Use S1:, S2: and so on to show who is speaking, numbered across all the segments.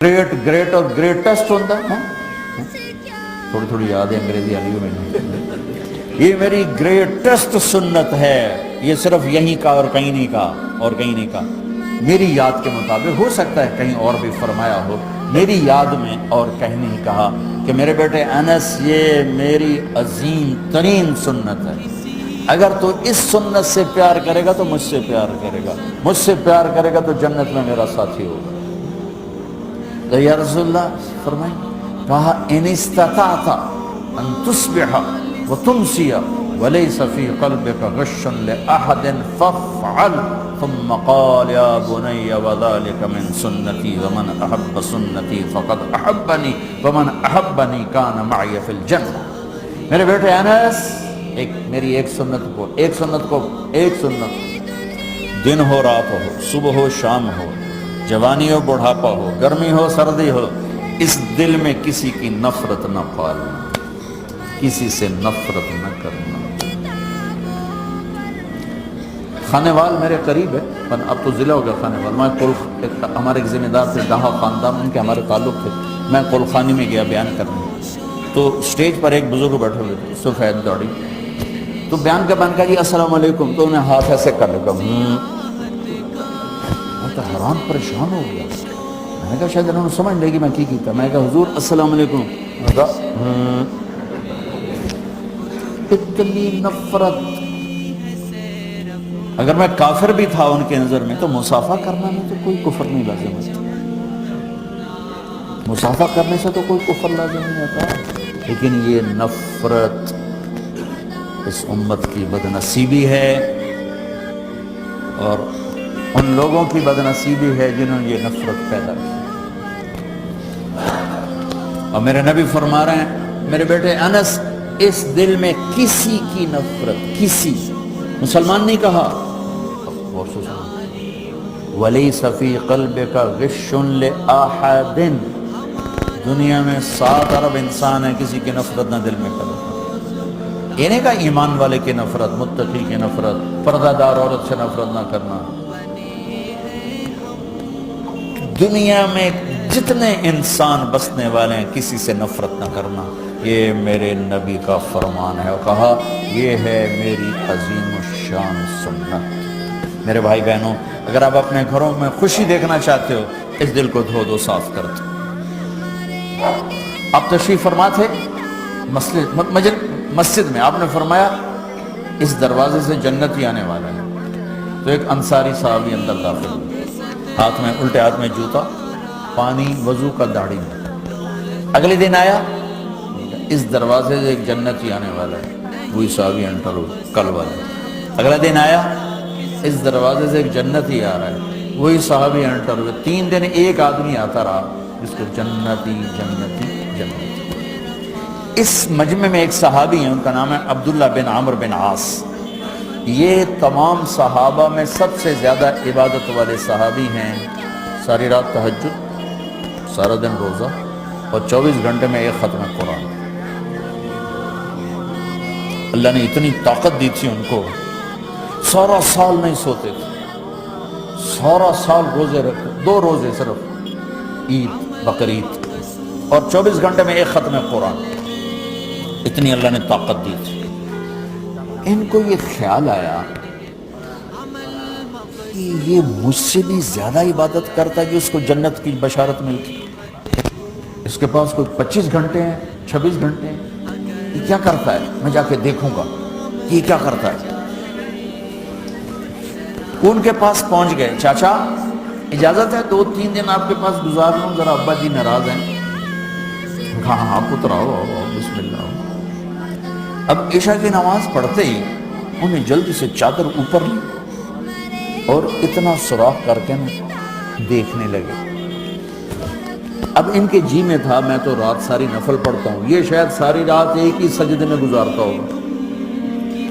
S1: Great اور greatest ہوتا ہے. تھوڑی تھوڑی یاد ہے انگریزی آ رہی ہو میں. یہ میری گریٹسٹ سنت ہے. یہ صرف یہیں کا اور کہیں نہیں کا اور کہیں نہیں کا. میری یاد کے مطابق ہو سکتا ہے کہیں اور بھی فرمایا ہو, میری یاد میں اور کہیں نہیں کہا کہ میرے بیٹے انس یہ میری عظیم ترین سنت ہے. اگر تو اس سنت سے پیار کرے گا تو مجھ سے پیار کرے گا, مجھ سے پیار کرے گا تو جنت میں میرا ساتھی ہوگا. تو یا رسول اللہ فرمائیں, کہا ان استطعت ان تصبح وتمسی ولیس فی قلبک غش لأحد فافعل. ثم قال یا بنی وذلک من سنتی ومن احب سنتی فقد احبنی ومن احبنی کان معی فی الجنہ. میرے بیٹے انس, میری ایک سنت دن ہو رات ہو, صبح ہو شام ہو, جوانی ہو بڑھاپا ہو, گرمی ہو سردی ہو, اس دل میں کسی کی نفرت نہ پالنا, کسی سے نفرت نہ کرنا. خانے وال میرے قریب ہے, اب تو ضلع ہو گیا خانے وال. میں ہمارے ایک ذمہ دار تھے ڈہا خاندان, ان کے ہمارے تعلق تھے. میں کلخانی میں گیا بیان کرنے, تو سٹیج پر ایک بزرگ بیٹھے ہوئے تھے سفید داڑھی. تو بیان کا کہا جی السلام علیکم, تو انہیں ہاتھ ایسے کر لگا. میں تو حیران پریشان ہو گیا. میں نے کہا شاید انہوں نے سمجھ لے گی میں کی کیتا. میں نے کہا حضور السلام علیکم. اتنی نفرت. اگر میں کافر بھی تھا ان کے نظر میں تو مصافحہ کرنا میں تو کوئی کفر نہیں لازم ہوتا, مصافحہ کرنے سے تو کوئی کفر لازم نہیں ہوتا. لیکن یہ نفرت اس امت کی بدنصیبی ہے, اور ان لوگوں کی بدنصیبی ہے جنہوں نے یہ نفرت پیدا کی. اور میرے نبی فرما رہے ہیں میرے بیٹے انس, اس دل میں کسی کی نفرت, کسی مسلمان نہیں کہا, وَلَيْسَ فِي قَلْبِكَ غِشٌّ لِأَحَدٍ. دنیا میں 7 ارب انسان ہیں, کسی کی نفرت نہ دل میں کرے. یہ نہیں کہا ایمان والے کی نفرت, متقی کی نفرت, پردہ دار عورت سے نفرت نہ کرنا. دنیا میں جتنے انسان بسنے والے ہیں کسی سے نفرت نہ کرنا. یہ میرے نبی کا فرمان ہے, اور کہا یہ ہے میری عظیم الشان سنت. میرے بھائی بہنوں, اگر آپ اپنے گھروں میں خوشی دیکھنا چاہتے ہو, اس دل کو دھو دو, صاف کر دو. آپ تشریف فرما تھے مسجد میں, آپ نے فرمایا اس دروازے سے جنتی آنے والا ہے. تو ایک انصاری صحابی اندر داخل ہوئے, ہاتھ میں الٹے ہاتھ میں جوتا, پانی وضو کا داڑھی میں. اگلے دن آیا, اس دروازے سے ایک جنتی آنے والا ہے. وہی صحابی انٹر ہوئے کل والا. اگلا دن آیا, اس دروازے سے ایک جنتی آ رہا ہے. وہی صحابی انٹر ہوئے. 3 دن ایک آدمی آتا رہا جس کو جنتی جنتی جنتی. اس مجمع میں ایک صحابی ہیں, ان کا نام ہے عبداللہ بن عمرو بن عاص. یہ تمام صحابہ میں سب سے زیادہ عبادت والے صحابی ہیں. ساری رات تہجد, سارا دن روزہ, اور 24 گھنٹے میں ایک ختم قرآن. اللہ نے اتنی طاقت دی تھی ان کو, سارا سال نہیں سوتے تھے, سارا سال روزے رکھتے, 2 روزے صرف, عید بقرعید, اور 24 گھنٹے میں ایک ختم قرآن. اتنی اللہ نے طاقت دی تھی. ان کو یہ خیال آیا کہ یہ مجھ سے بھی زیادہ عبادت کرتا ہے کہ اس کو جنت کی بشارت ملتی. اس کے پاس کوئی 25 گھنٹے ہیں, 26 گھنٹے ہیں, یہ کیا کرتا ہے, میں جا کے دیکھوں گا یہ کیا کرتا ہے. ان کے پاس پہنچ گئے, چاچا اجازت ہے 2-3 دن آپ کے پاس گزار لوں, ذرا ابا جی ناراض ہیں. کہا ہاں پتر آؤ, بسم اللہ. اب عشاء کی نماز پڑھتے ہی انہیں جلدی سے چادر اوپر لی اور اتنا سوراخ کر کے دیکھنے لگے. اب ان کے جی میں تھا میں تو رات ساری نفل پڑھتا ہوں, یہ شاید ساری رات ایک ہی سجدے میں گزارتا ہوگا,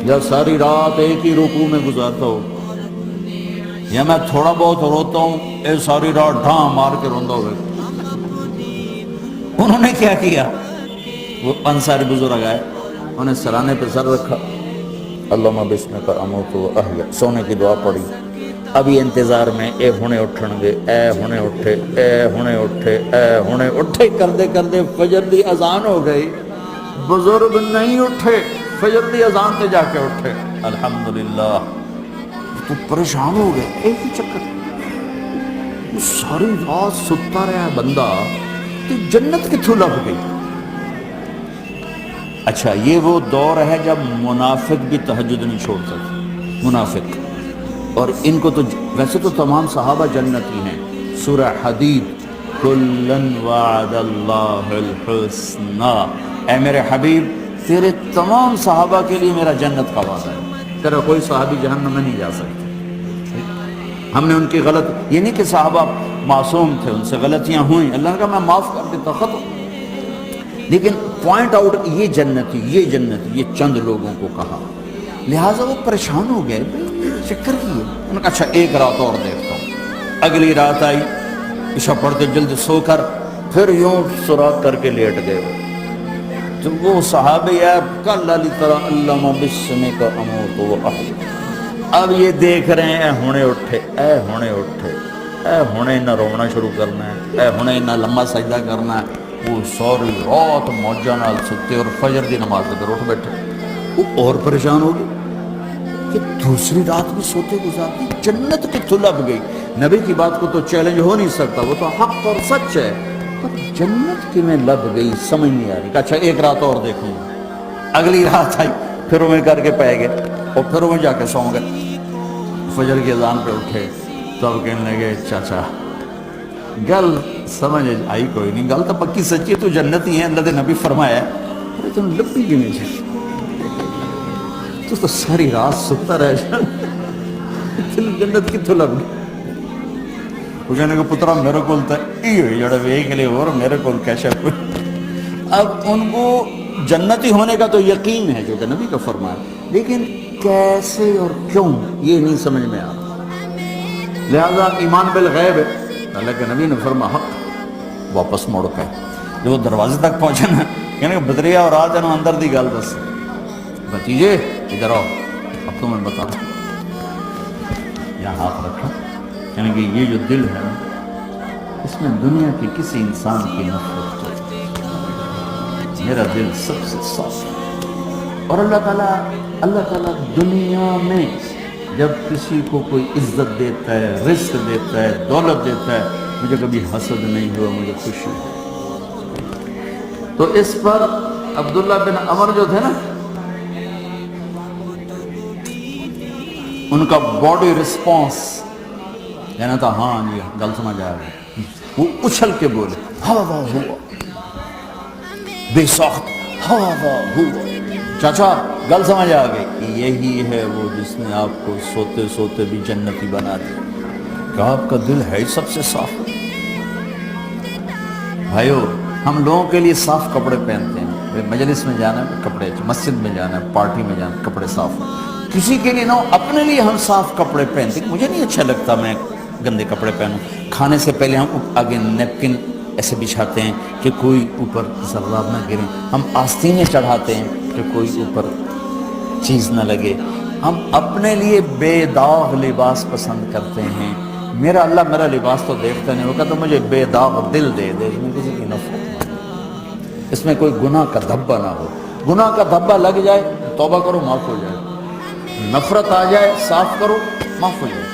S1: یا ساری رات ایک ہی رکوع میں گزارتا ہوگا, یا میں تھوڑا بہت روتا ہوں, اے ساری رات ڈھاں مار کے روندا ہوئے. انہوں نے کیا کیا, وہ انصاری بزرگ آئے, انہیں سرانے پہ سر رکھا, اللہم بسمک اموت و احیا, سونے کی دعا پڑھی, ابھی انتظار میں اے ہونے اٹھن گے، اے ہونے اٹھے، اے ہونے اٹھے، اے ہونے اٹھے کردے کردے فجر دی اذان ہو گئی، بزرگ نہیں اٹھے، فجر دی اذان تے جا کے اٹھے، الحمدللہ۔ تو پریشان ہو گئے، ایک ہی چکر ساری رات ستا رہا بندہ، تو جنت کتھوں لب گئی؟ اچھا یہ وہ دور ہے جب منافق بھی تہجد نہیں چھوڑ سکتے، منافق، اور ان کو تو ویسے تو تمام صحابہ جنتی ہیں۔ سورہ حدید، کلن وعد اللہ الحسنى، اے میرے حبیب تیرے تمام صحابہ کے لیے میرا جنت کا وعدہ ہے، تیرا کوئی صحابی جہنم میں نہیں جا سکتا۔ ہم نے ان کی غلط، یہ نہیں کہ صحابہ معصوم تھے، ان سے غلطیاں ہوئیں، اللہ نے کہا میں معاف کر دیتا، ختم، لیکن پوائنٹ آؤٹ یہ جنتی، یہ جنتی، یہ چند لوگوں کو کہا، لہٰذا وہ پریشان ہو گئے، چکر کی ہے؟ انہوں نے کہا اچھا ایک رات اور دیکھتا ہوں۔ اگلی رات آئی، عشاء پڑھتے جلد سو کر پھر یوں سراغ کر کے لیٹ گئے، تو وہ صحابی ہے کل علی طرح اللہ بسمک اموت و احیا، اب یہ دیکھ رہے ہیں اے ہونے اٹھے، اے ہونے اٹھے، اے ہونے نہ رونا شروع کرنا ہے، اے ہونے نہ لمبا سجدہ کرنا ہے۔ وہ ساری رات موجہ نال ستے اور فجر دی نماز پھر اٹھ بیٹھے، وہ اور پریشان ہو گئے کہ دوسری رات بھی سوتے گزارتی، جنت کتھوں لب گئی؟ نبی کی بات کو تو چیلنج ہو نہیں سکتا، وہ تو حق اور سچ ہے، پر جنت کی میں لب گئی سمجھ نہیں آ رہی کہ اچھا ایک رات اور دیکھوں گا۔ اگلی رات آئی، پھر وہ کر کے پہ گئے اور پھر وہ جا کے سو گئے۔ فجر کی اذان پہ اٹھے تو اب کہنے لگے چاچا گل سمجھ آئی کوئی نہیں، گل تو پکی سچی ہے، تو جنتی ہے، اللہ دے نبی فرمایا ہے، ارے تم لبی کیوں نہیں جائے، تو ساری رات ستا رہ جا، جنت کتوں لب گئی؟ وہ کہنے کہ پترا میرے کو یہ ہوئی جڑا ویک لے اور میرے کو کیسا کوئی۔ اب ان کو جنتی ہونے کا تو یقین ہے جو کہ نبی کا فرمایا، لیکن کیسے اور کیوں یہ نہیں سمجھ میں آ رہا۔ لہذا ایمان بالغیب ہے، اللہ کے نبی نے فرما حق واپس موڑ پہ، جب وہ دروازے تک پہنچے نا، کہنے کہ بدریا اور آج انہوں اندر دی گل دس، بھتیجے ادھر آؤ اب تو میں بتا دوں، یہاں ہاتھ رکھا، کہنے کہ یہ جو دل ہے اس میں دنیا کے کسی انسان کی نفرت ہے، میرا دل سب سے صاف ہے، اور اللہ تعالیٰ دنیا میں جب کسی کو کوئی عزت دیتا ہے، رزق دیتا ہے، دولت دیتا ہے، مجھے کبھی حسد نہیں ہوا، مجھے خوشی ہوئی۔ تو اس پر عبداللہ بن عمر جو تھے نا، ان کا باڈی رسپانس کہنا تھا ہاں جی گل سمجھ آ گئی، وہ اچھل کے بولے ہوا ہوا بے ساخت، ہوا ہوا، چاچا گل سمجھ آ گئی، یہی ہے وہ جس نے آپ کو سوتے سوتے بھی جنتی بنا دیا، کہ آپ کا دل ہے سب سے صاف۔ بھائیو ہم لوگوں کے لیے صاف کپڑے پہنتے ہیں، مجلس میں جانا ہے کپڑے، مسجد میں جانا ہے، پارٹی میں جانا ہے کپڑے صاف، کسی کے لیے نہ ہو، اپنے لیے ہم صاف کپڑے پہنتے ہیں۔ مجھے نہیں اچھا لگتا میں گندے کپڑے پہنوں، کھانے سے پہلے ہم آگے نیپکن ایسے بچھاتے ہیں کہ کوئی اوپر ذرات نہ گریں، ہم آستینیں چڑھاتے ہیں کہ کوئی اوپر چیز نہ لگے، ہم اپنے لیے بے داغ لباس پسند کرتے ہیں۔ میرا اللہ میرا لباس تو دیکھتا نہیں، وہ کہتا مجھے بے داغ دل دے دے، اس میں کسی کی نفرت نہ ہو، اس میں کوئی گناہ کا دھبا نہ ہو، گناہ کا دھبا لگ جائے توبہ کرو معاف ہو جائے، نفرت آ جائے صاف کرو معاف ہو جائے۔